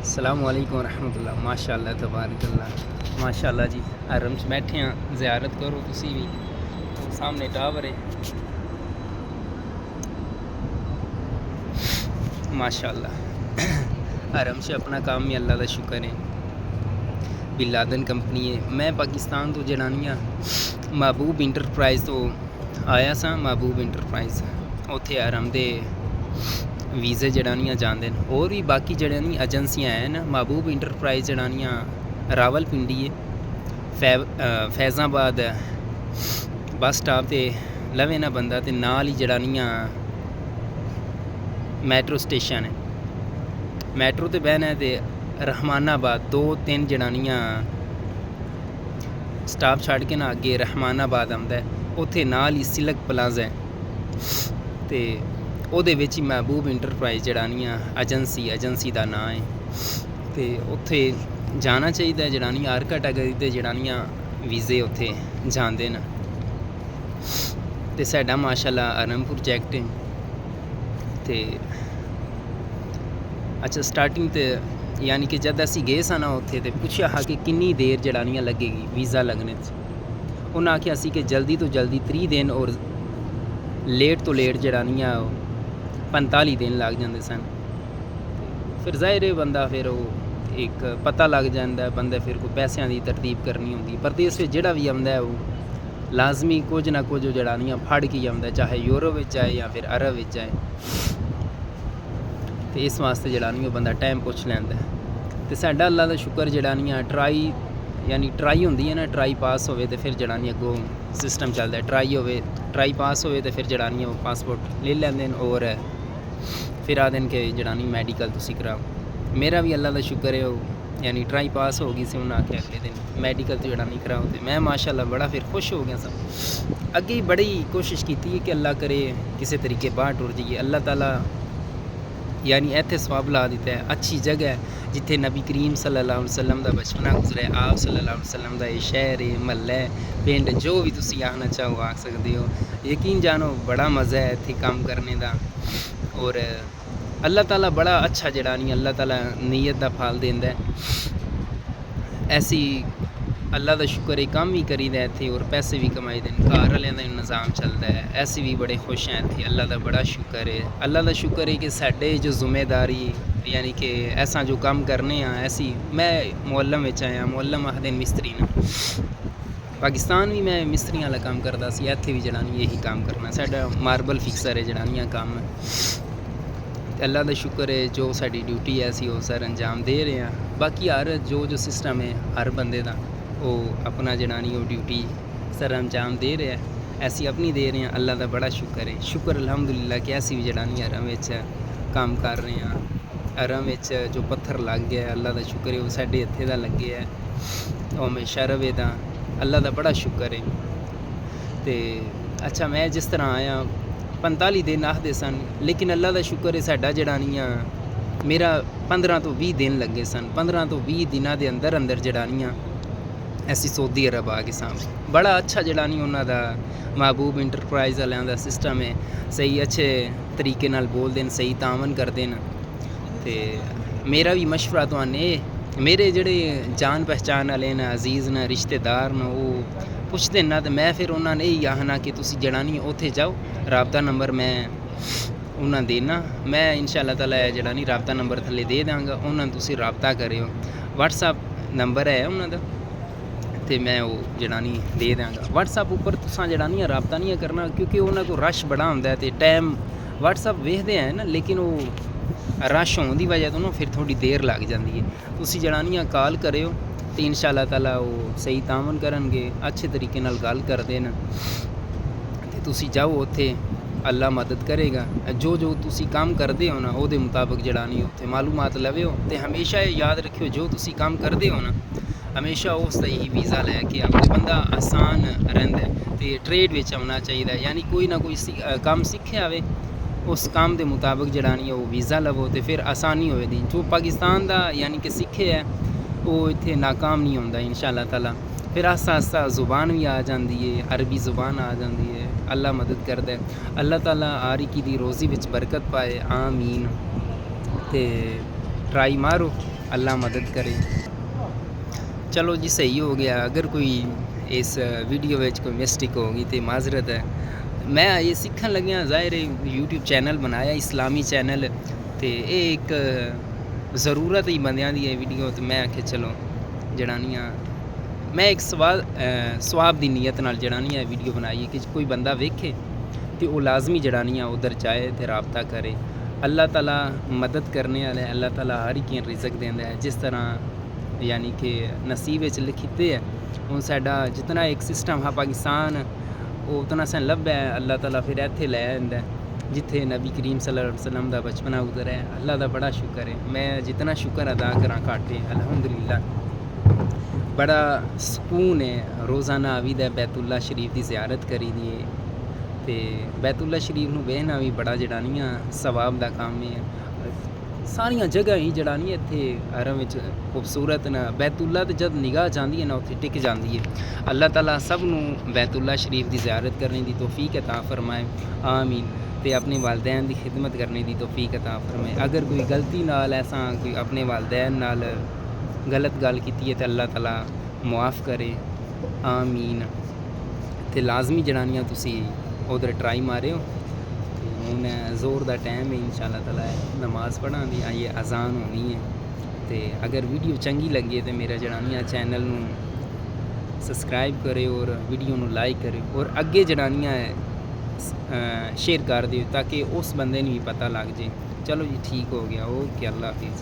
अस्सलामु अलैकुम रहमतुल्लाह। माशाअल्लाह तबारकल्लाह। माशाअल्लाह जी, हरम च बैठे हाँ, ज़ियारत करो तुसी भी। वो सामने टावर है। माशाअल्लाह हरम च अपना काम ही अल्लाह का शुक्र है। बिन लादेन कंपनी है। मैं पाकिस्तान तो जनानियाँ महबूब इंटरप्राइज़ तो आया सा। महबूब इंटरप्राइज़ उत्थे हरम दे वीज़े जड़ानियाँ जाते हैं। और भी बाकी जड़ानी एजेंसियाँ हैं। महबूब इंटरप्राइज़ जड़ानियाँ रावलपिंडी है, फैज़ाबाद बस स्टॉप ते लवे ना बंदा ते नाल ही जड़ानियाँ मैट्रो स्टेशन है। मैट्रो ते बहना है ते रहमानाबाद 2-3 जड़ानियाँ स्टाफ छड़ के ना अगे रहमानाबाद आंदा है। उत्थे नाल ही सिलक प्लाजा है ते ਉਹਦੇ ਵਿੱਚ ਹੀ महबूब इंटरप्राइज़ जड़ानियाँ एजेंसी का नाम है। तो उत्थे जाना चाहिए। जड़ानी हर कैटागरी ते जड़ानियाँ वीज़े उत्थे जाते हैं। तो साडा माशाअल्लाह हरम प्रोजैक्ट है। तो अच्छा स्टार्टिंग तो यानी कि जब असी गए सा ना उत्थे तो पुछया हा कि किन्नी देर जड़ानियाँ लगेगी वीज़ा लगने। उन्हें आख्या सी कि जल्दी तो जल्दी 30 दिन और लेट तो लेट जड़ानियाँ 45 दिन लग जाते सन। फिर जाहिर है बंदा फिर वो एक पता लग जाता है। बंदे फिर कोई पैसों की तरतीब करनी होंगी। पर देश में जोड़ा भी आता है वो लाजमी कुछ ना कुछ जड़ानियाँ फड़ के आता है, चाहे यूरोप में जाए या फिर अरब में जाए। तो इस वास्ते जड़ानियों बंदा टाइम पुछ लेंदा है। तो साडा अल्लाह का शुक्र जड़ानियाँ ट्राई यानी ट्राई होंदी है ना, ट्राई पास होवे तो फिर जड़ानियाँ अगों सिस्टम चलता है। ट्राई पास होवे तो फिर जड़ानियाँ वो पासपोर्ट ले लेंदे हैं और फिर आते हैं कि जड़ानी मैडिकल तुसी कराओ। मेरा भी अल्लाह का शुक्र है वो यानी ट्राई पास हो गई सी। उन्हें आख्या अगले दिन मैडिकल तो जड़ानी कराओ। तो मैं माशाअल्लाह बड़ा फिर खुश हो गया सा। अगे बड़ी कोशिश की है कि अल्लाह करे किसी तरीके बाहर टुर जाइए। अल्लाह ताला यानी इत्थे सवाब ला दिता है। अच्छी जगह है जिथे नबी करीम सल्लल्लाहु अलैहि वसल्लम का बचपना गुजरा है। आप सल्लल्लाहु अलैहि वसल्लम का ये शहर है, महल्ला है, पिंड, जो भी तुसी आखना चाहो आख सकते हो। यकीन जानो बड़ा मज़ा है इत्थे काम करने का। और अल्लाह ताला बड़ा अच्छा जड़ानी अल्लाह ताला नीयत का फल देंदा है। ऐसी अल्लाह का शुक्र है काम भी करी दा इत्थे और पैसे भी कमाई दे। घर वालें का निज़ाम चलता है। ऐसे भी बड़े खुश हैं इत्थे। अल्लाह का बड़ा शुक्र है। अल्लाह का शुक्र है कि साडे जो जिम्मेदारी यानी कि ऐसा जो काम करने हैं ऐसी मैं मुअल्लम में आया। मुअल्लम आखदे मिस्त्री ने। पाकिस्तान भी मैं मिस्त्रियों वाला काम करता सी। इत्थे भी जड़ानी यही काम करना। साडा मार्बल फिक्सर है जड़ानियाँ काम है। अल्लाह का शुक्र है जो साडी ड्यूटी है असी वो सर अंजाम दे रहे हैं। बाकी हर जो सिस्टम है हर बंदे का वो अपना जड़ानी वो ड्यूटी सर अंजाम दे रहे हैं। ऐसी अपनी दे रहे हैं। अल्लाह का बड़ा शुक्र है। शुक्र अल्हम्दुलिल्लाह कि ऐसी भी जड़ानी हरम काम कर रहे हैं। हरम जो पत्थर लग गया अल्लाह का शुक्र है वो साडे हत्थे का लगे है। वो हमेशा रवे दा अल्लाह का बड़ा शुक्र है। तो अच्छा मैं जिस तरह आया 45 दिन आखते सन, लेकिन अल्लाह का शुक्र है साडा जड़ानियाँ मेरा 15 तो 20 दिन लगे सन। 15 तो 20 दिनों के अंदर अंदर जड़ानियाँ ऐसी सऊदी अरब आ गए सामने। बड़ा अच्छा जड़ानी उन्होंने महबूब इंटरप्राइज़ वालों का सिस्टम है। सही अच्छे तरीके नाल बोलते हैं, सही तावन करते हैं। तो मेरा भी मशवरा तो मेरे जड़े जान पहचान वाले न अजीज़ न रिश्तेदार न वो पुछते ना। तो मैं फिर उन्होंने यही आखना कि तुसी जड़ानी उत्थे जाओ। राबता नंबर मैं उन्हें देना। मैं इंशाअल्लाह ताला जड़ानी राबता नंबर थले दे देंगा। उन्होंने तुसी राबता करो। व्हाट्सअप नंबर है उन्होंने तो मैं वो जड़ानी दे देंगा। व्हाट्सअप उपर तुसा जड़ानियाँ राबता नहीं करना क्योंकि उन्होंने को रश बड़ा होंदा है। तो टाइम व्हाट्सअप वेखते हैं ना, लेकिन वो रश होने की वजह तो ना फिर थोड़ी देर लग जाती है। तुसी जड़ानियाँ कॉल करो तो इंशाअल्लाह ताला वो सही तावन करनगे, अच्छे तरीके नाल गल करते हैं। तो तुसी जाओ उत्थे अल्लाह मदद करेगा। जो जो तुसी काम करते हो ना वो मुताबिक जड़ानी उत्थे मालूमात लवे हो। तो हमेशा याद रखियो जो तुसी काम करते हो ना हमेशा उस ही वीज़ा लैके आओ। बंदा आसान रहिंदा है। तो ट्रेड में आना चाहिए यानी कोई ना कोई काम सीखे आवे उस काम के मुताबिक जड़ानी वो वीज़ा लवो तो फिर आसानी होएगी। जो पाकिस्तान का यानी कि सीखे है वो इत्थे नाकाम नहीं होंदा इंशाअल्लाह ताला। फिर आस्ता आस्ता ज़ुबान भी आ जाती है, अरबी ज़ुबान आ जाती है। अल्लाह मदद करता है। अल्लाह ताला हर एक दी रोज़ी विच बरकत पाए। आमीन। तो ट्राई मारो अल्लाह मदद करे। चलो जी सही हो गया। अगर कोई इस वीडियो में कोई मिस्टेक होगी तो माजरत है। मैं ये सीखन लग्या ज़ाहिर है यूट्यूब चैनल बनाया इस्लामी चैनल तो ये एक ज़रूरत ही बंदियां दी है वीडियो तो मैं आखे चलो जड़ानियाँ मैं एक स्वाब दी नीयत नाल जड़ानियाँ वीडियो बनाई कि कोई बंदा वेखे तो वो लाजमी जड़ानियाँ उधर जाए तो रबता करे। अल्लाह ताला मदद करने वाला है, अल्लाह ताला हर एक रिज़क देंदा है जिस तरह यानी कि नसीब विच लिखिते है। हुण साडा जितना एक सिस्टम है पाकिस्तान वो उतना सन लब्भा है अल्लाह ताला फिर इत्थे लै आंदा है जिथे नबी करीम सल्लल्लाहु अलैहि वसल्लम दा बचपना गुजरा है। अल्लाह दा बड़ा शुक्र है। मैं जितना शुक्र अदा करा घट है अल्हम्दुलिल्लाह। बड़ा सुकून है। रोज़ाना आवीदा बैतुल्ला शरीफ की ज़ियारत करी दी है तो बैतुल्ला शरीफ नूं वेखना भी बड़ा जड़ानियाँ सवाब दा काम है। सारियां जगह ही जड़ानियाँ इत्थे हरम विच खूबसूरत न। बैतुल्ला ते जद निगाह जांदी है ना उत्थे टिक जांदी है। अल्लाह ताला सब नूं बैतुल्ला शरीफ की ज़ियारत करने की तौफीक अता फरमाए आमीन। ते अपने वालदैन की खिदमत करने की तौफीक अता फरमाए। अगर कोई गलती नाल ऐसा कोई अपने वालदैन नाल गलत गल कीती है तो अल्लाह ताला मुआफ़ करे आमीन। ते लाजमी जड़ानियाँ तुसी उधर ट्राई मारियो। हूँ जोर का टाइम है इंशाअल्लाह ताला नमाज़ पढ़ा दी आइए अजान होनी है। तो अगर वीडियो चंगी लगी है तो मेरा जड़ानियाँ चैनल नूं सब्सक्राइब करे और वीडियो नूं लाइक करे और अगे जड़ानियाँ शेयर कर दियो ताकि उस बंदे नूं भी पता लग जाए। चलो जी ठीक हो गया। ओके अल्लाह हाफिज़।